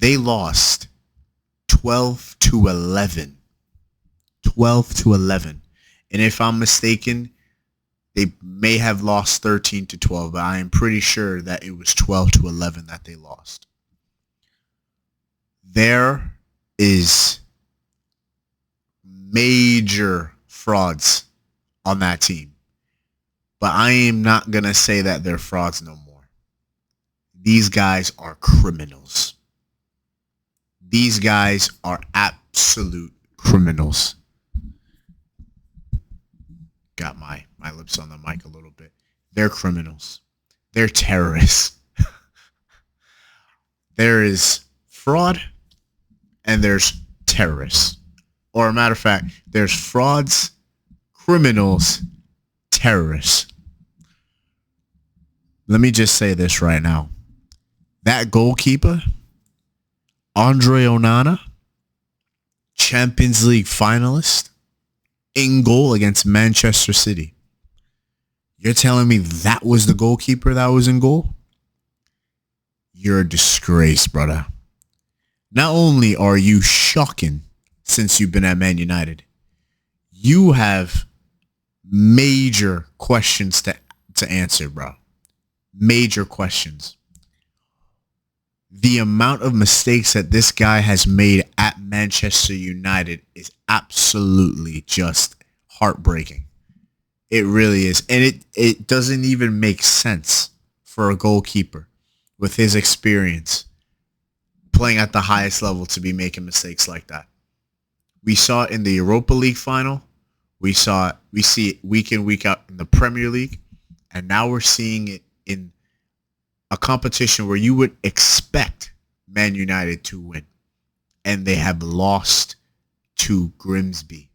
They lost 12-11. 12-11. And if I'm mistaken, they may have lost 13-12, but I am pretty sure that it was 12-11 that they lost. There is major frauds on that team. But I am not going to say that they're frauds no more. These guys are criminals. These guys are absolute criminals. Got my lips on the mic a little bit. They're criminals. They're terrorists. There is fraud and there's terrorists. Or a matter of fact, there's frauds, criminals, terrorists. Let me just say this right now. That goalkeeper, Andre Onana, Champions League finalist, in goal against Manchester City. You're telling me that was the goalkeeper that was in goal? You're a disgrace, brother. Not only are you shocking since you've been at Man United, you have major questions to answer, bro. Major questions. The amount of mistakes that this guy has made at Manchester United is absolutely just heartbreaking. It really is. And it doesn't even make sense for a goalkeeper with his experience playing at the highest level to be making mistakes like that. We saw it in the Europa League final. We see it week in, week out in the Premier League. And now we're seeing it in a competition where you would expect Man United to win. And they have lost to Grimsby.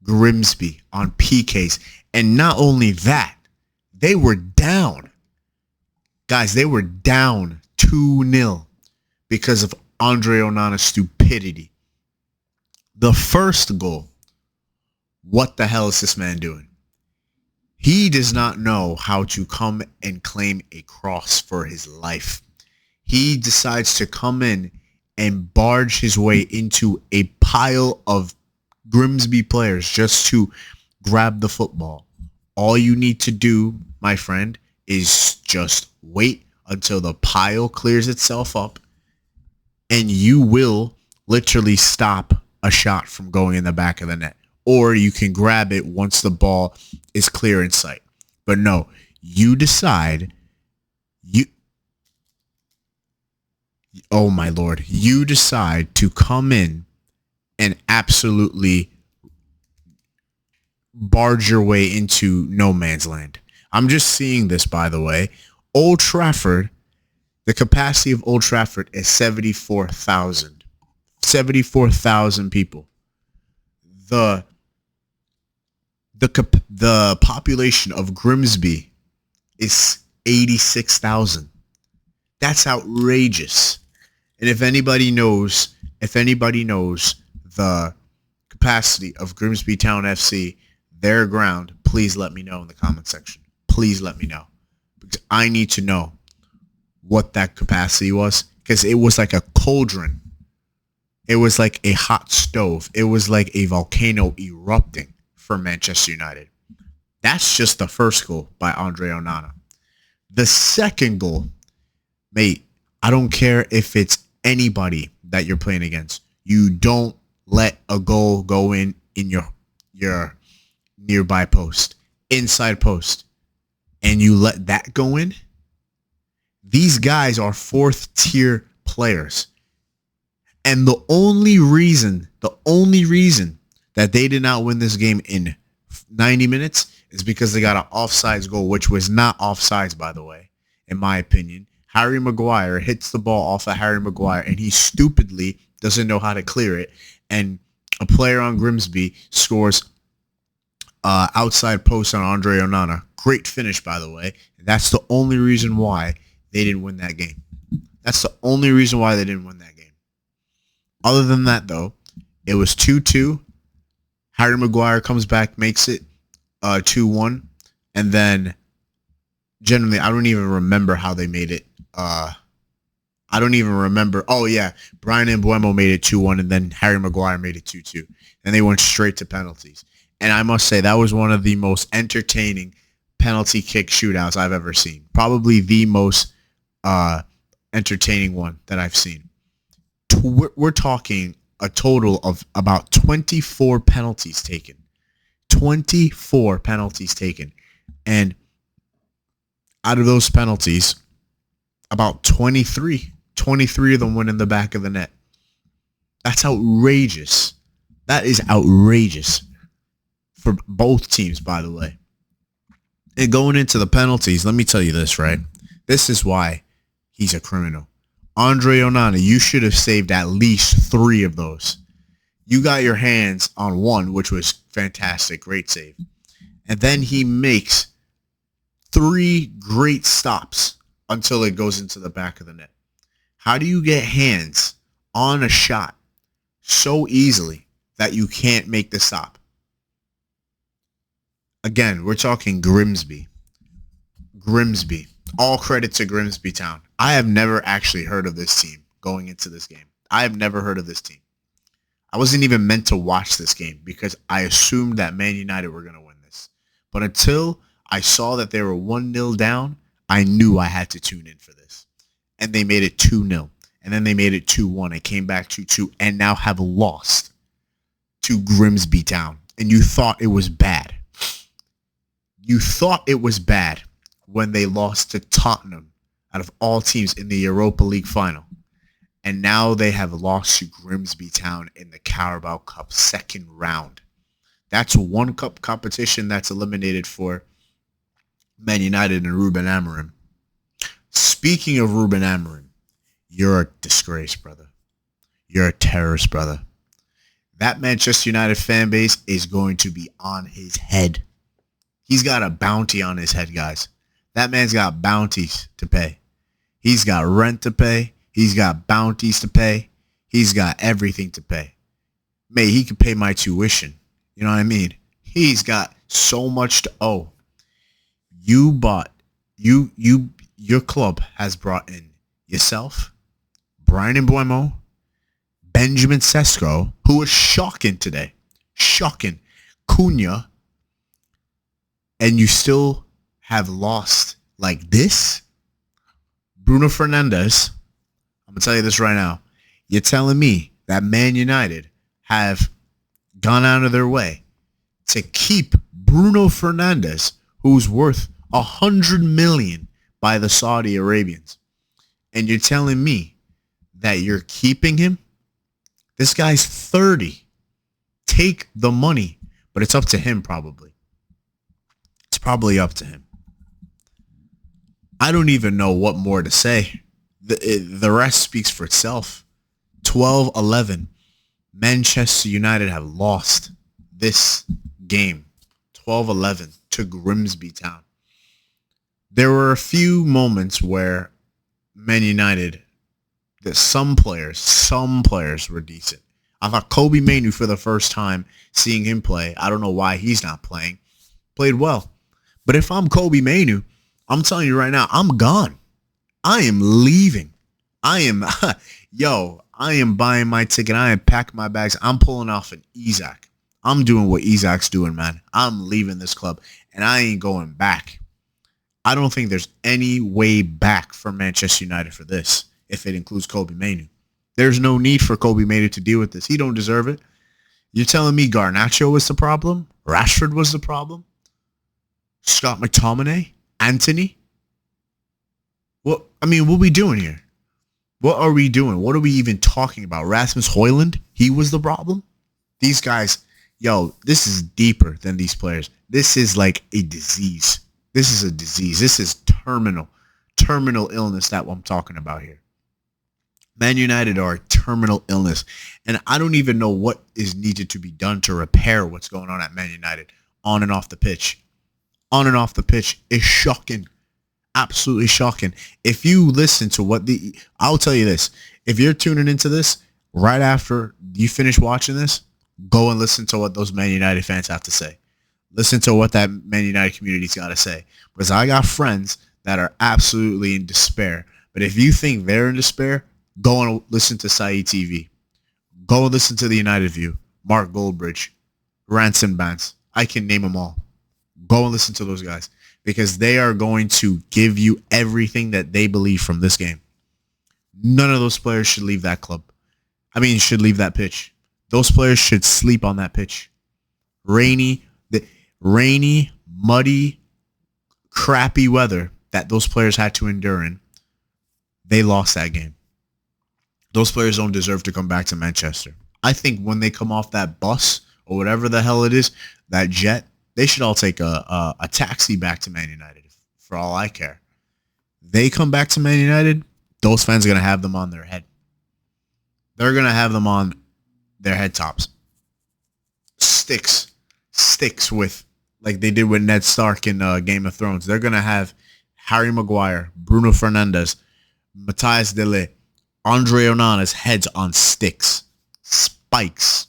Grimsby on PKs. And not only that, they were down. Guys, they were down 2-0 because of Andre Onana's stupidity. The first goal, what the hell is this man doing? He does not know how to come and claim a cross for his life. He decides to come in and barge his way into a pile of Grimsby players just to grab the football. All you need to do, my friend, is just wait until the pile clears itself up, and you will literally stop a shot from going in the back of the net. Or you can grab it once the ball is clear in sight. But no, you decide, oh my Lord, you decide to come in and absolutely barge your way into no man's land. I'm just seeing this, by the way. Old Trafford, the capacity of Old Trafford is 74,000. 74,000 people. The population of Grimsby is 86,000. That's outrageous. And if anybody knows the capacity of Grimsby Town FC, their ground, please let me know in the comment section. Please let me know. Because I need to know what that capacity was. Because it was like a cauldron. It was like a hot stove. It was like a volcano erupting for Manchester United. That's just the first goal by Andre Onana. The second goal, mate, I don't care if it's anybody that you're playing against. You don't let a goal go in your nearby post, inside post, and you let that go in. These guys are fourth tier players. And the only reason that they did not win this game in 90 minutes is because they got an offsides goal, which was not offsides, by the way, in my opinion. Harry Maguire hits the ball off of Harry Maguire, and he stupidly doesn't know how to clear it. And a player on Grimsby scores outside post on Andre Onana. Great finish, by the way. That's the only reason why they didn't win that game. That's the only reason why they didn't win that game. Other than that, though, it was 2-2. Harry Maguire comes back, makes it 2-1. And then, generally, I don't even remember how they made it I don't even remember. Oh yeah, Brian and Buemo made it 2-1, and then Harry Maguire made it 2-2, and they went straight to penalties. And I must say that was one of the most entertaining penalty kick shootouts I've ever seen. Probably the most entertaining one that I've seen. We're talking a total of about 24 penalties taken. 24 penalties taken. And out of those penalties, about 23 of them went in the back of the net. That's outrageous. That is outrageous for both teams, by the way. And going into the penalties, let me tell you this, right? This is why he's a criminal. Andre Onana, you should have saved at least 3 of those. You got your hands on one, which was fantastic. Great save. And then he makes 3 great stops until it goes into the back of the net. How do you get hands on a shot so easily that you can't make the stop? Again, we're talking Grimsby. Grimsby. All credit to Grimsby Town. I have never actually heard of this team going into this game. I have never heard of this team. I wasn't even meant to watch this game because I assumed that Man United were going to win this. But until I saw that they were 1-0 down, I knew I had to tune in for this. And they made it 2-0. And then they made it 2-1 and came back 2-2 and now have lost to Grimsby Town. And you thought it was bad. You thought it was bad when they lost to Tottenham out of all teams in the Europa League final. And now they have lost to Grimsby Town in the Carabao Cup second round. That's one cup competition that's eliminated for Man United and Ruben Amorim. Speaking of Ruben Amorim, you're a disgrace, brother. You're a terrorist, brother. That Manchester United fan base is going to be on his head. He's got a bounty on his head, guys. That man's got bounties to pay. He's got rent to pay. He's got bounties to pay. He's got everything to pay. May he could pay my tuition. You know what I mean? He's got so much to owe. Your club has brought in yourself, Brian Mbeumo, Benjamin Sesko, who was shocking today. Shocking. Cunha. And you still have lost like this? Bruno Fernandes. I'm going to tell you this right now. You're telling me that Man United have gone out of their way to keep Bruno Fernandes, who's worth $100 million by the Saudi Arabians. And you're telling me that you're keeping him? This guy's 30. Take the money. But it's up to him probably. It's probably up to him. I don't even know what more to say. The rest speaks for itself. 12-11. Manchester United have lost this game. 12-11 to Grimsby Town. There were a few moments where Man United, that some players were decent. I thought Kobe Mainoo, for the first time seeing him play, I don't know why he's not playing, played well. But if I'm Kobe Mainoo, I'm telling you right now, I'm gone. I am leaving. I am buying my ticket. I am packing my bags. I'm pulling off an Isak. I'm doing what Isak's doing, man. I'm leaving this club, and I ain't going back. I don't think there's any way back for Manchester United for this, if it includes Kobe Mainoo. There's no need for Kobe Mainoo to deal with this. He don't deserve it. You're telling me Garnacho was the problem? Rashford was the problem? Scott McTominay? Anthony? What are we doing here? What are we doing? What are we even talking about? Rasmus Højlund? He was the problem? These guys, this is deeper than these players. This is like a disease. This is a disease. This is terminal illness that I'm talking about here. Man United are a terminal illness, and I don't even know what is needed to be done to repair what's going on at Man United on and off the pitch. On and off the pitch is shocking. Absolutely shocking. If you listen to I'll tell you this. If you're tuning into this right after you finish watching this, go and listen to what those Man United fans have to say. Listen to what that Man United community's got to say. Because I got friends that are absolutely in despair. But if you think they're in despair, Go and listen to Saeed TV. Go and listen to the United View, Mark Goldbridge, Ransom Bands. I can name them all. Go and listen to those guys because they are going to give you everything that they believe from this game. None of those players should leave that club. Should leave that pitch. Those players should sleep on that pitch. Rainy, muddy, crappy weather that those players had to endure in. They lost that game. Those players don't deserve to come back to Manchester. I think when they come off that bus or whatever the hell it is, that jet, they should all take a taxi back to Man United for all I care. They come back to Man United, those fans are going to have them on their head. They're going to have them on their head tops. Sticks with, like they did with Ned Stark in Game of Thrones. They're going to have Harry Maguire, Bruno Fernandes, Matthias De Ligt, Andre Onana's heads on sticks, spikes,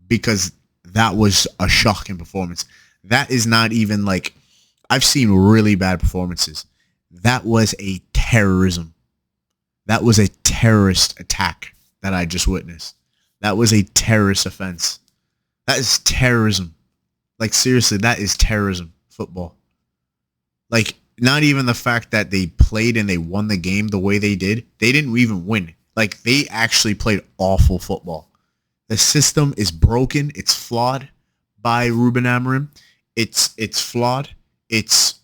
because that was a shocking performance. That is not even like, I've seen really bad performances. That was a terrorism. That was a terrorist attack that I just witnessed. That was a terrorist offense. That is terrorism. Like seriously, that is terrorism football. Like not even the fact that they played and they won the game the way they did. They didn't even win. Like they actually played awful football. The system is broken. It's flawed by Ruben Amorim. It's flawed. It's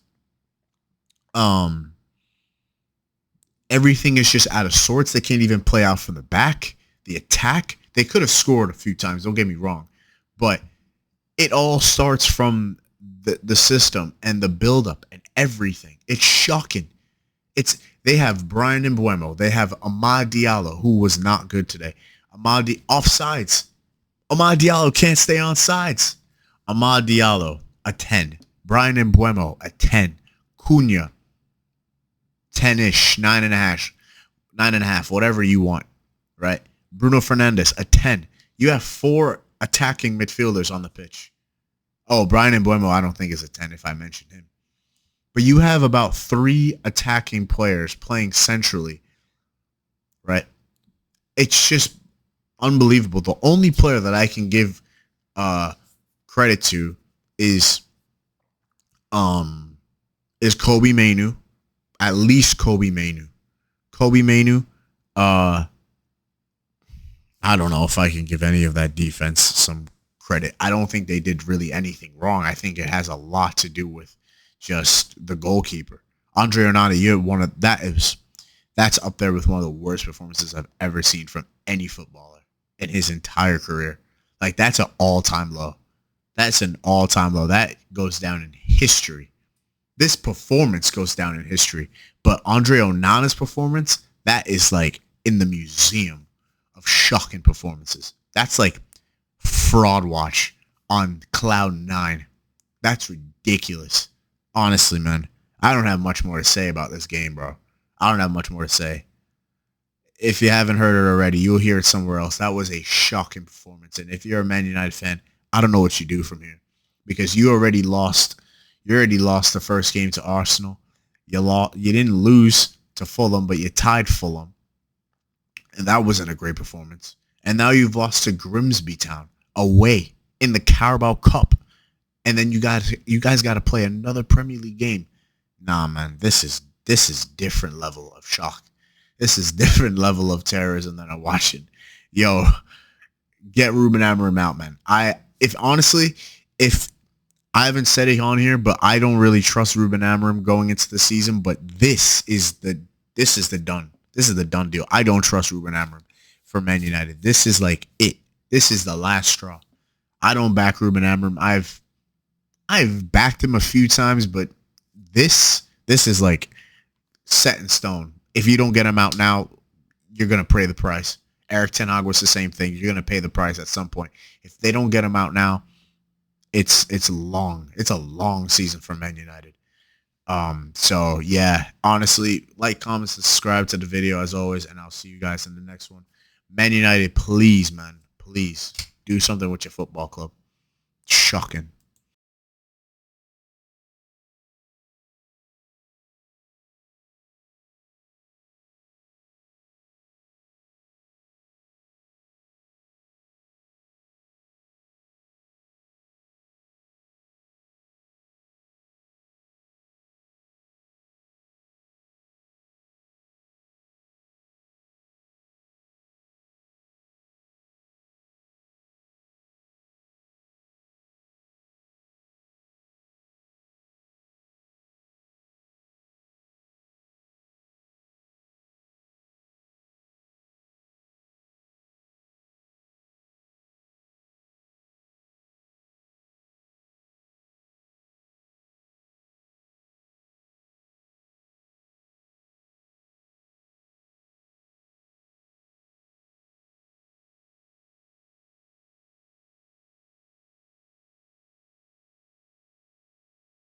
everything is just out of sorts. They can't even play out from the back. The attack, they could have scored a few times. Don't get me wrong, but it all starts from the system and the buildup and everything. It's shocking. They have Brian Mbeumo. They have Amad Diallo, who was not good today. Offsides. Amad Diallo can't stay on sides. Amad Diallo, a 10. Brian Mbeumo, a 10. Cunha, 10-ish, 9.5, whatever you want, right? Bruno Fernandes, a 10. You have 4 attacking midfielders on the pitch. Oh, Brian Mbeumo, I don't think is a 10 if I mentioned him. But you have about 3 attacking players playing centrally, right? It's just unbelievable. The only player that I can give credit to is Kobe Mainoo. At least Kobe Mainoo. Kobe Mainoo, I don't know if I can give any of that defense some credit. I don't think they did really anything wrong. I think it has a lot to do with just the goalkeeper. Andre Onana, that's up there with one of the worst performances I've ever seen from any footballer in his entire career. Like that's an all-time low. That's an all-time low. That goes down in history. This performance goes down in history. But Andre Onana's performance, that is like in the museum of shocking performances. That's like fraud watch on cloud 9. That's ridiculous. Honestly, man, I don't have much more to say about this game, bro. I don't have much more to say. If you haven't heard it already, you'll hear it somewhere else. That was a shocking performance. And if you're a Man United fan, I don't know what you do from here because you already lost. You already lost the first game to Arsenal. You didn't lose to Fulham, but you tied Fulham. And that wasn't a great performance. And now you've lost to Grimsby Town away in the Carabao Cup. And then you guys got to play another Premier League game. Nah, man, this is different level of shock. This is different level of terrorism that I'm watching. Yo, get Ruben Amorim out, man. If I haven't said it on here, but I don't really trust Ruben Amorim going into the season. But this is the done. This is the done deal. I don't trust Ruben Amorim for Man United. This is like it. This is the last straw. I don't back Ruben Amorim. I've backed him a few times, but this is like set in stone. If you don't get him out now, you're gonna pay the price. Eric Ten Hag was the same thing. You're gonna pay the price at some point. If they don't get him out now, it's long. It's a long season for Man United. So yeah, honestly, like, comment, subscribe to the video as always, and I'll see you guys in the next one. Man United, please, man, please do something with your football club. Shocking.